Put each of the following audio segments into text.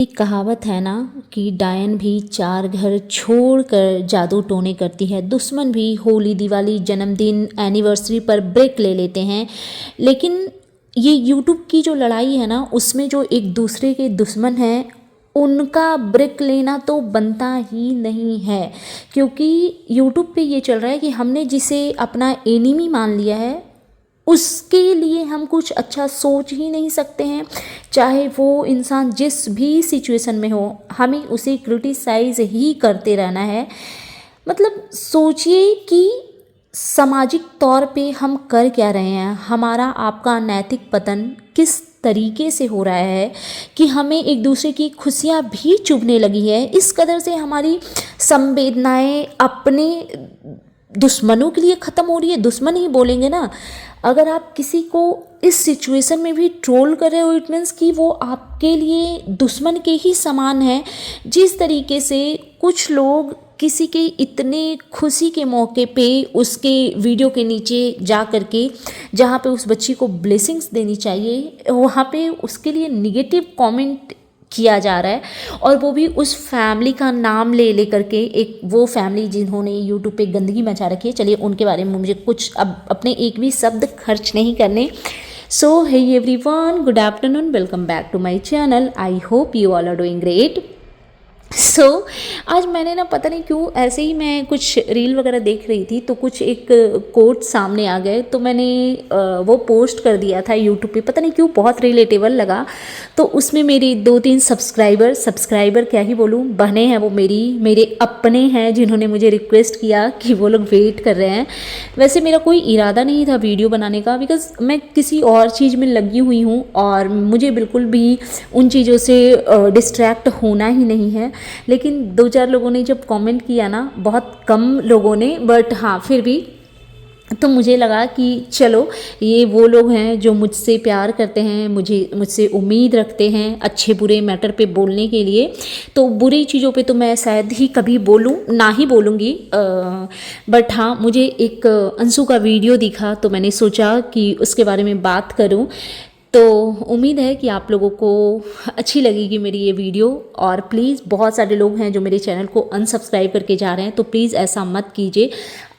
एक कहावत है ना कि डायन भी चार घर छोड़कर जादू टोने करती है। दुश्मन भी होली, दिवाली, जन्मदिन, एनिवर्सरी पर ब्रेक ले लेते हैं। लेकिन ये यूट्यूब की जो लड़ाई है ना, उसमें जो एक दूसरे के दुश्मन हैं, उनका ब्रेक लेना तो बनता ही नहीं है। क्योंकि यूट्यूब पे ये चल रहा है कि हमने जिसे अपना एनिमी मान लिया है, उसके लिए हम कुछ अच्छा सोच ही नहीं सकते हैं। चाहे वो इंसान जिस भी सिचुएशन में हो, हमें उसे क्रिटिसाइज ही करते रहना है। मतलब सोचिए कि सामाजिक तौर पे हम कर क्या रहे हैं। हमारा आपका नैतिक पतन किस तरीके से हो रहा है कि हमें एक दूसरे की खुशियाँ भी चुभने लगी है। इस कदर से हमारी संवेदनाएं अपने दुश्मनों के लिए ख़त्म हो रही है। दुश्मन ही बोलेंगे ना। अगर आप किसी को इस सिचुएशन में भी ट्रोल कर रहे हो, इट मीन्स कि वो आपके लिए दुश्मन के ही समान है। जिस तरीके से कुछ लोग किसी के इतने खुशी के मौके पे उसके वीडियो के नीचे जा कर के, जहाँ पे उस बच्ची को ब्लेसिंग्स देनी चाहिए, वहाँ पे उसके लिए निगेटिव कमेंट किया जा रहा है। और वो भी उस फैमिली का नाम ले करके, एक वो फैमिली जिन्होंने यूट्यूब पे गंदगी मचा रखी है। चलिए उनके बारे में मुझे कुछ अब अपने एक भी शब्द खर्च नहीं करने। So hey everyone, good afternoon, welcome back to my channel. I hope you all are doing great. आज मैंने ना, पता नहीं क्यों, ऐसे ही मैं कुछ रील वगैरह देख रही थी तो कुछ एक कोट सामने आ गए, तो मैंने वो पोस्ट कर दिया था यूट्यूब पे। पता नहीं क्यों बहुत रिलेटेबल लगा। तो उसमें मेरी 2-3 सब्सक्राइबर क्या ही बोलूँ, बहनें हैं, वो मेरे अपने हैं, जिन्होंने मुझे रिक्वेस्ट किया कि वो लोग वेट कर रहे हैं। वैसे मेरा कोई इरादा नहीं था वीडियो बनाने का, बिकॉज़ मैं किसी और चीज़ में लगी हुई हूँ और मुझे बिल्कुल भी उन चीज़ों से डिस्ट्रैक्ट होना ही नहीं है। लेकिन 2-4 लोगों ने जब कमेंट किया ना, बहुत कम लोगों ने, बट हाँ फिर भी, तो मुझे लगा कि चलो ये वो लोग हैं जो मुझसे प्यार करते हैं, मुझसे उम्मीद रखते हैं अच्छे बुरे मैटर पे बोलने के लिए। तो बुरी चीज़ों पे तो मैं शायद ही कभी बोलूँ, ना ही बोलूँगी। बट हाँ, मुझे एक अंशु का वीडियो दिखा तो मैंने सोचा कि उसके बारे में बात करूँ। तो उम्मीद है कि आप लोगों को अच्छी लगेगी मेरी ये वीडियो। और प्लीज़, बहुत सारे लोग हैं जो मेरे चैनल को अनसब्सक्राइब करके जा रहे हैं, तो प्लीज़ ऐसा मत कीजिए।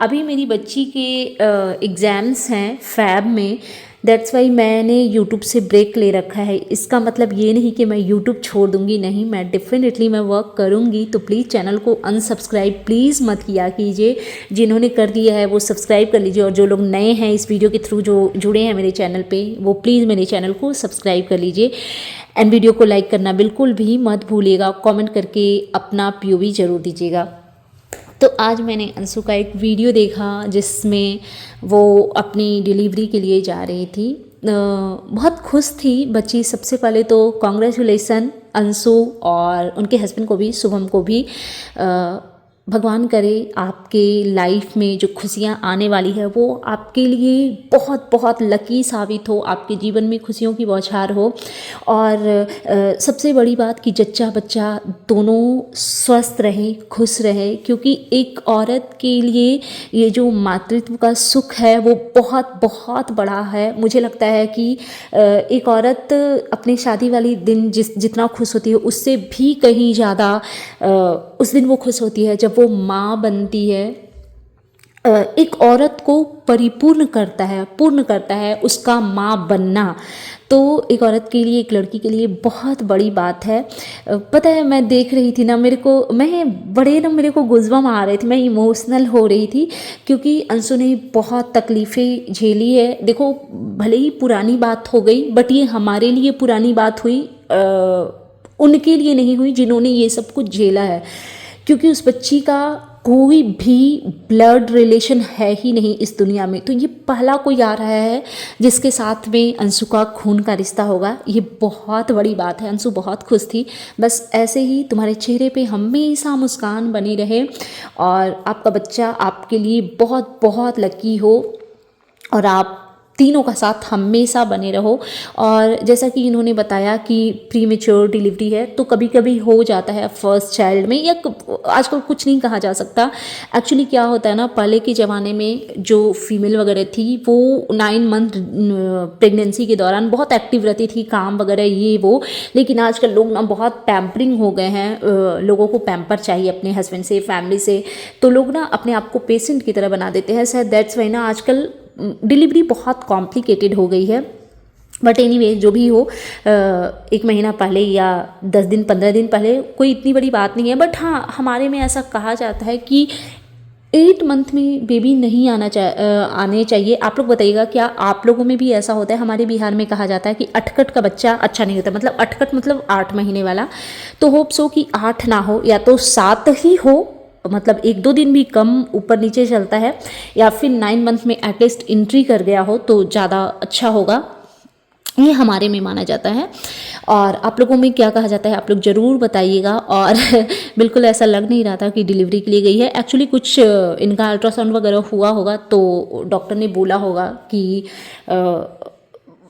अभी मेरी बच्ची के एग्ज़ाम्स हैं फैब में, दैट्स वाई मैंने यूट्यूब से ब्रेक ले रखा है। इसका मतलब ये नहीं कि मैं यूट्यूब छोड़ दूँगी, नहीं, मैं डेफिनेटली मैं वर्क करूँगी। तो प्लीज़ चैनल को अनसब्सक्राइब प्लीज़ मत किया कीजिए। जिन्होंने कर दिया है वो सब्सक्राइब कर लीजिए, और जो लोग नए हैं इस वीडियो के थ्रू जो जुड़े हैं मेरे चैनल पे, वो प्लीज़ मेरे चैनल को सब्सक्राइब कर लीजिए। एंड वीडियो को लाइक करना बिल्कुल भी मत भूलिएगा। कमेंट करके अपना पीओवी ज़रूर दीजिएगा। तो आज मैंने अंशु का एक वीडियो देखा जिसमें वो अपनी डिलीवरी के लिए जा रही थी। बहुत खुश थी बच्ची। सबसे पहले तो कॉन्ग्रेचुलेसन अंशु और उनके हस्बैंड को भी, शुभम को भी। भगवान करे आपके लाइफ में जो खुशियाँ आने वाली है वो आपके लिए बहुत बहुत लकी साबित हो, आपके जीवन में खुशियों की बौछार हो। और सबसे बड़ी बात कि जच्चा बच्चा दोनों स्वस्थ रहे, खुश रहे। क्योंकि एक औरत के लिए ये जो मातृत्व का सुख है वो बहुत बहुत बड़ा है। मुझे लगता है कि एक औरत अपने शादी वाली दिन जितना खुश होती है, उससे भी कहीं ज़्यादा उस दिन वो खुश होती है जब वो माँ बनती है। एक औरत को परिपूर्ण करता है, पूर्ण करता है उसका माँ बनना। तो एक औरत के लिए, एक लड़की के लिए बहुत बड़ी बात है। पता है, मैं देख रही थी ना, मेरे को गुज़बम आ रहे थे, मैं इमोशनल हो रही थी। क्योंकि अंशु ने बहुत तकलीफ़ें झेली है। देखो, भले ही पुरानी बात हो गई, बट ये हमारे लिए पुरानी बात हुई, उनके लिए नहीं हुई जिन्होंने ये सब कुछ झेला है। क्योंकि उस बच्ची का कोई भी ब्लड रिलेशन है ही नहीं इस दुनिया में। तो ये पहला कोई आ रहा है जिसके साथ में अंशु का खून का रिश्ता होगा। ये बहुत बड़ी बात है। अंशु बहुत खुश थी। बस ऐसे ही तुम्हारे चेहरे पे हमेशा मुस्कान बनी रहे, और आपका बच्चा आपके लिए बहुत बहुत लकी हो, और आप तीनों का साथ हमेशा बने रहो। और जैसा कि इन्होंने बताया कि प्रीमेच्योर डिलीवरी है तो कभी कभी हो जाता है फर्स्ट चाइल्ड में, या आजकल कुछ नहीं कहा जा सकता। एक्चुअली क्या होता है ना, पहले के ज़माने में जो फीमेल वगैरह थी वो 9 मंथ प्रेगनेंसी के दौरान बहुत एक्टिव रहती थी, काम वगैरह ये वो। लेकिन आजकल लोग ना बहुत पैम्परिंग हो गए हैं, लोगों को पैम्पर चाहिए अपने हस्बैंड से, फैमिली से, तो लोग ना अपने आप को पेशेंट की तरह बना देते हैं। शायद दैट्स वाई ना आजकल डिलीवरी बहुत कॉम्प्लिकेटेड हो गई है। बट एनीवे जो भी हो, 1 महीना पहले या 10 दिन 15 दिन पहले कोई इतनी बड़ी बात नहीं है। बट हाँ, हमारे में ऐसा कहा जाता है कि 8 मंथ में बेबी नहीं आने चाहिए। आप लोग बताइएगा क्या आप लोगों में भी ऐसा होता है? हमारे बिहार में कहा जाता है कि अटकट का बच्चा अच्छा नहीं होता, मतलब अटकट मतलब 8 महीने वाला। तो होप सो कि 8 ना हो, या तो 7 ही हो, मतलब 1-2 दिन भी कम ऊपर नीचे चलता है, या फिर 9 मंथ में एटलीस्ट एंट्री कर गया हो तो ज़्यादा अच्छा होगा, ये हमारे में माना जाता है। और आप लोगों में क्या कहा जाता है आप लोग ज़रूर बताइएगा। और बिल्कुल ऐसा लग नहीं रहा था कि डिलीवरी के लिए गई है। एक्चुअली कुछ इनका अल्ट्रासाउंड वगैरह हुआ होगा तो डॉक्टर ने बोला होगा कि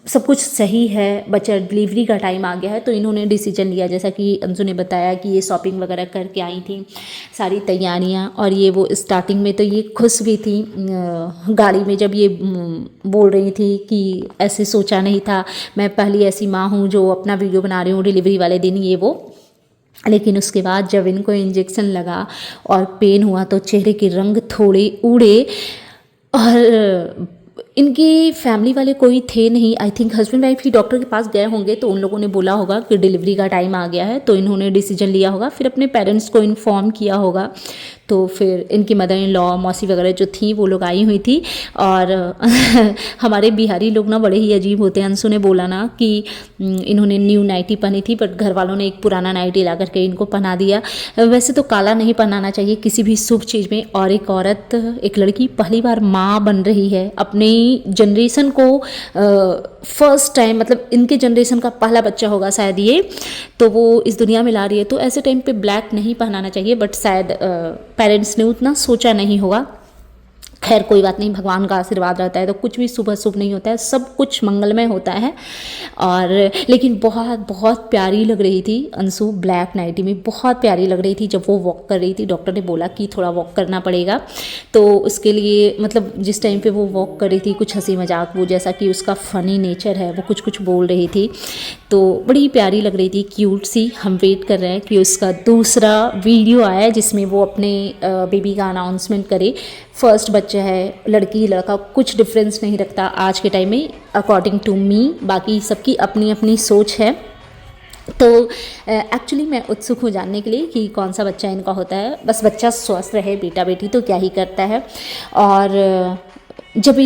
सब कुछ सही है, बच्चा डिलीवरी का टाइम आ गया है, तो इन्होंने डिसीजन लिया। जैसा कि अंशु ने बताया कि ये शॉपिंग वगैरह करके आई थी, सारी तैयारियां, और ये वो स्टार्टिंग में तो ये खुश भी थी गाड़ी में जब ये बोल रही थी कि ऐसे सोचा नहीं था, मैं पहली ऐसी माँ हूँ जो अपना वीडियो बना रही हूँ डिलीवरी वाले दिन, ये वो। लेकिन उसके बाद जब इनको इंजेक्शन लगा और पेन हुआ तो चेहरे के रंग थोड़े उड़े। और इनकी फैमिली वाले कोई थे नहीं, I think husband wife he doctor के पास गए होंगे, तो उन लोगों ने बोला होगा कि डिलीवरी का टाइम आ गया है, तो इन्होंने डिसीजन लिया होगा, फिर अपने पेरेंट्स को इन्फॉर्म किया होगा। तो फिर इनकी मदर इन लॉ, मौसी वगैरह जो थी वो लोग आई हुई थी। और हमारे बिहारी लोग ना बड़े ही अजीब होते हैं। अंशु ने बोला ना कि इन्होंने न्यू नाइटी पहनी थी, बट घर वालों ने एक पुराना नाइटी ला करके इनको पहना दिया। वैसे तो काला नहीं पहनाना चाहिए किसी भी शुभ चीज़ में, और एक औरत, एक लड़की पहली बार माँ बन रही है अपनी जनरेशन को, फर्स्ट टाइम, मतलब इनके जनरेशन का पहला बच्चा होगा शायद ये, तो वो इस दुनिया में ला रही है, तो ऐसे टाइम पे ब्लैक नहीं पहनाना चाहिए। बट शायद पेरेंट्स ने उतना सोचा नहीं होगा। खैर कोई बात नहीं, भगवान का आशीर्वाद रहता है तो कुछ भी शुभ अशुभ नहीं होता है, सब कुछ मंगलमय होता है। और लेकिन बहुत बहुत प्यारी लग रही थी अंशु ब्लैक नाइटी में, बहुत प्यारी लग रही थी जब वो वॉक कर रही थी। डॉक्टर ने बोला कि थोड़ा वॉक करना पड़ेगा, तो उसके लिए मतलब जिस टाइम पे वो वॉक कर रही थी कुछ हंसी मजाक, वो जैसा कि उसका फ़नी नेचर है, वो कुछ कुछ बोल रही थी, तो बड़ी प्यारी लग रही थी, क्यूट सी। हम वेट कर रहे हैं कि उसका दूसरा वीडियो आया जिसमें वो अपने बेबी का अनाउंसमेंट करे। फर्स्ट बच्चा है, लड़की लड़का कुछ डिफरेंस नहीं रखता आज के टाइम में, अकॉर्डिंग टू मी। बाकी सबकी अपनी अपनी सोच है। तो एक्चुअली मैं उत्सुक हूँ जानने के लिए कि कौन सा बच्चा इनका होता है। बस बच्चा स्वस्थ रहे, बेटा बेटी तो क्या ही करता है। और जब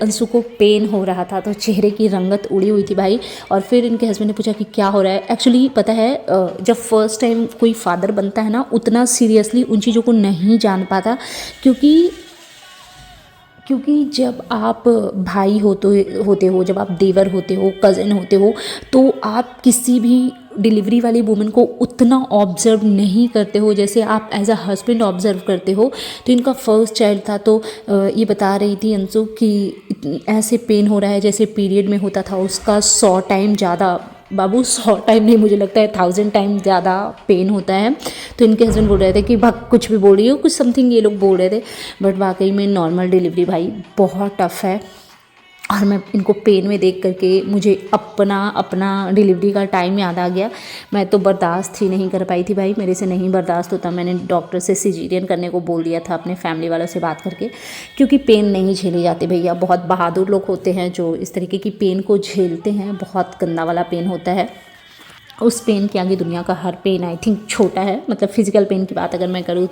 अंशु को पेन हो रहा था तो चेहरे की रंगत उड़ी हुई थी भाई। और फिर इनके हस्बैंड ने पूछा कि क्या हो रहा है। एक्चुअली पता है जब फर्स्ट टाइम कोई फादर बनता है ना, उतना सीरियसली उन चीज़ों को नहीं जान पाता, क्योंकि जब आप भाई होते हो, जब आप देवर होते हो, कज़न होते हो, तो आप किसी भी डिलीवरी वाली वुमेन को उतना ऑब्जर्व नहीं करते हो जैसे आप एज अ हस्बैंड ऑब्जर्व करते हो। तो इनका फर्स्ट चाइल्ड था, तो ये बता रही थी अंशु कि ऐसे पेन हो रहा है जैसे पीरियड में होता था उसका 100 टाइम ज़्यादा। बाबू 100 टाइम नहीं, मुझे लगता है 1000 टाइम ज़्यादा पेन होता है। तो इनके हस्बैंड बोल रहे थे कि भाग कुछ भी बोल रही हो, कुछ समथिंग ये लोग बोल रहे थे। बट वाकई में नॉर्मल डिलीवरी भाई बहुत टफ़ है। और मैं इनको पेन में देख करके मुझे अपना डिलीवरी का टाइम याद आ गया। मैं तो बर्दाश्त ही नहीं कर पाई थी भाई, मेरे से नहीं बर्दाश्त होता। मैंने डॉक्टर से सिजेरियन करने को बोल दिया था अपने फैमिली वालों से बात करके, क्योंकि पेन नहीं झेली जाती भैया। बहुत बहादुर लोग होते हैं जो इस तरीके की पेन को झेलते हैं, बहुत गंदा वाला पेन होता है। उस पेन के आगे दुनिया का हर पेन आई थिंक छोटा है, मतलब फिजिकल पेन की बात अगर मैं करूँ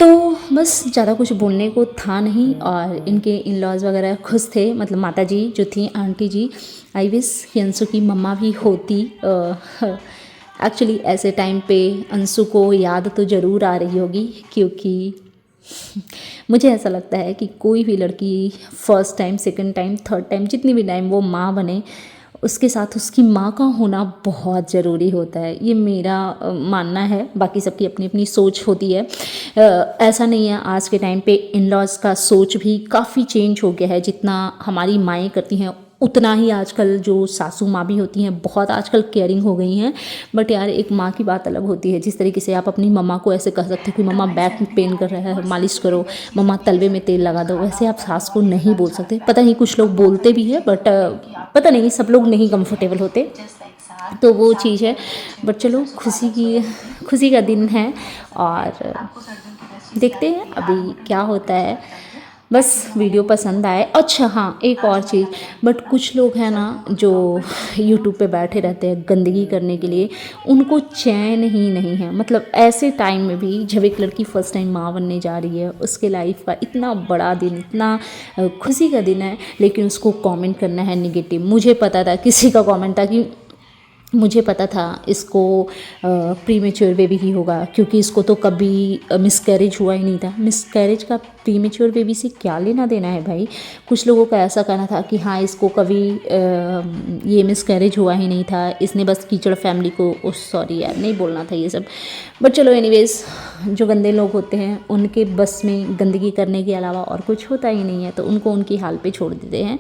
तो बस ज़्यादा कुछ बोलने को था नहीं। और इनके इन लॉज वगैरह खुश थे, मतलब माता जी जो थी, आंटी जी। आई विश कि अंशु की मम्मा भी होती। एक्चुअली ऐसे टाइम पे अंशु को याद तो ज़रूर आ रही होगी, क्योंकि मुझे ऐसा लगता है कि कोई भी लड़की first time, second time, third time, जितनी भी टाइम वो माँ बने, उसके साथ उसकी माँ का होना बहुत ज़रूरी होता है। ये मेरा मानना है, बाकी सबकी अपनी अपनी सोच होती है। ऐसा नहीं है, आज के टाइम पे इन लॉज़ का सोच भी काफ़ी चेंज हो गया है। जितना हमारी माएँ करती हैं उतना ही आजकल जो सासू माँ भी होती हैं बहुत आजकल केयरिंग हो गई हैं। बट यार एक माँ की बात अलग होती है। जिस तरीके से आप अपनी मम्मा को ऐसे कह सकते हो कि मम्मा बैक पेन कर रहा है मालिश करो, मम्मा तलवे में तेल लगा दो, वैसे आप सास को नहीं बोल सकते। पता नहीं कुछ लोग बोलते भी है बट पता नहीं सब लोग नहीं कंफर्टेबल होते, तो वो चीज़ है। बट चलो खुशी का दिन है और देखते हैं अभी क्या होता है। बस वीडियो पसंद आए। अच्छा हाँ, एक और चीज़, बट कुछ लोग हैं ना जो यूट्यूब पे बैठे रहते हैं गंदगी करने के लिए, उनको चैन ही नहीं है। मतलब ऐसे टाइम में भी जब एक लड़की फर्स्ट टाइम माँ बनने जा रही है, उसके लाइफ का इतना बड़ा दिन, इतना खुशी का दिन है, लेकिन उसको कमेंट करना है निगेटिव। मुझे पता था, किसी का कमेंट था कि मुझे पता था इसको प्रीमेच्योर बेबी ही होगा, क्योंकि इसको तो कभी मिसकैरेज हुआ ही नहीं था। मिसकैरेज का प्रीमेच्योर बेबी से क्या लेना देना है भाई। कुछ लोगों का ऐसा कहना था कि हाँ इसको कभी ये मिसकैरेज हुआ ही नहीं था, इसने बस कीचड़ फैमिली को सॉरी यार नहीं बोलना था ये सब। बट चलो एनीवेज, जो गंदे लोग होते हैं उनके बस में गंदगी करने के अलावा और कुछ होता ही नहीं है, तो उनको उनकी हाल पे छोड़ देते हैं।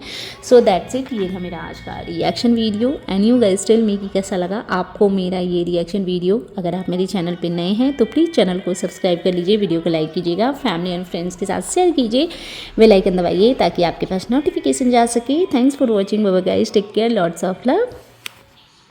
सो दैट्स इट, ये था मेरा आज का reaction video. And you guys tell me कि कैसा लगा आपको मेरा ये रिएक्शन वीडियो। अगर आप मेरे चैनल पे नए हैं तो प्लीज़ चैनल को सब्सक्राइब कर लीजिए, वीडियो को लाइक कीजिएगा, फैमिली एंड फ्रेंड्स के साथ शेयर कीजिए, बेल आइकन दबाइए ताकि आपके पास नोटिफिकेशन जा सके। Thanks for watching, bye bye guys, take care, lots of love.